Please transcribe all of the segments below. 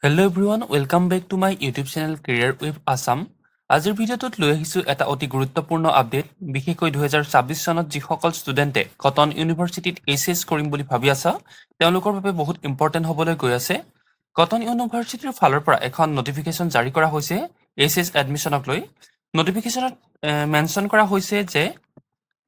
Hello' everyone, welcome back to my YouTube channel career with Assam. আজিৰ ভিডিঅ'টোত লৈ আহিছোঁ এটা অতি গুৰুত্বপূৰ্ণ আপডেট। বিশেষকৈ 2026 চনত যিসকল ষ্টুডেণ্টে কটন ইউনিভাৰ্চিটিত এইচএছ কৰিম বুলি ভাবি আছা, তেওঁলোকৰ বাবে বহুত ইম্পৰ্টেণ্ট হ'বলৈ গৈ আছে। কটন ইউনিভাৰ্চিটিৰ ফালৰ পৰা এখন নটিফিকেশ্যন জাৰি কৰা হৈছে এইচএছ এডমিশ্যনক লৈ। নটিফিকেশ্যনত মেনশ্যন কৰা হৈছে যে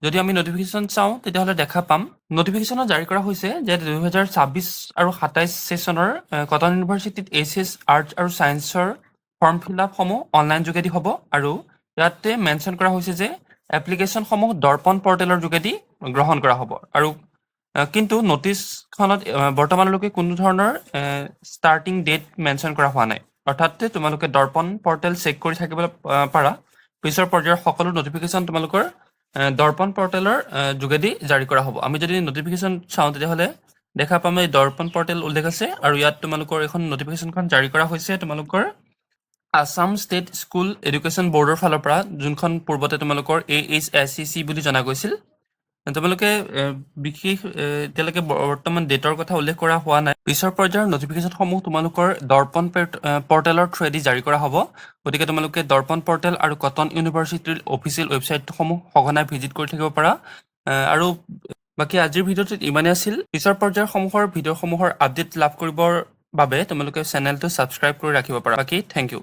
যদি আমি নটিফিকেশ্যন চাওঁ তেতিয়াহ'লে দেখা পাম নটিফিকেশ্যনত জাৰি কৰা হৈছে যে 2026 আৰু 27 ছেশ্যনৰ কটন ইউনিভাৰ্চিটিত এইচএছ আৰ্টছ আৰু ছায়েন্সৰ ফৰ্ম ফিল আপসমূহ অনলাইন যোগেদি হ'ব আৰু ইয়াতে মেনশ্যন কৰা হৈছে যে এপ্লিকেশ্যনসমূহ দৰ্পণ পৰ্টেলৰ যোগেদি গ্ৰহণ কৰা হ'ব। আৰু কিন্তু নটিচখনত বৰ্তমানলৈকে কোনো ধৰণৰ ষ্টাৰ্টিং ডেট মেনশ্যন কৰা হোৱা নাই। অৰ্থাৎ তোমালোকে দৰ্পণ পৰ্টেল চেক কৰি থাকিব পাৰা। পিছৰ পৰ্যায়ৰ সকলো নটিফিকেশ্যন তোমালোকৰ দৰ্পণ পৰ্টেলৰ যোগেদি জাৰি কৰা হ'ব। আমি যদি নটিফিকেশ্যন চাওঁ তেতিয়াহ'লে দেখা পাম এই দৰ্পণ পৰ্টেল উল্লেখ আছে আৰু ইয়াত তোমালোকৰ এখন নটিফিকেশ্যনখন জাৰি কৰা হৈছে তোমালোকৰ আছাম ষ্টেট স্কুল এডুকেশ্যন বৰ্ডৰ ফালৰ পৰা, যোনখন পূৰ্বতে তোমালোকৰ AHSEC বুলি জনা গৈছিল। তোমালোকে বিশেষ এতিয়ালৈকে বৰ্তমান ডেটৰ কথা উল্লেখ কৰা হোৱা নাই। পিছৰ পৰ্যায়ৰ নটিফিকেশ্যনসমূহ তোমালোকৰ দৰ্পণ পৰ্টেলৰ থ্ৰুৱেদি জাৰি কৰা হ'ব। গতিকে তোমালোকে দৰ্পণ পৰ্টেল আৰু কটন ইউনিভাৰ্চিটিৰ অফিচিয়েল ৱেবছাইটসমূহ সঘনাই ভিজিট কৰি থাকিব পাৰা। আৰু বাকী আজিৰ ভিডিঅ'টোত ইমানেই আছিল। পিছৰ পৰ্যায়সমূহৰ ভিডিঅ'সমূহৰ আপডেট লাভ কৰিবৰ বাবে তোমালোকে চেনেলটো ছাবস্ক্ৰাইব কৰি ৰাখিব পাৰা। বাকী থেংক ইউ।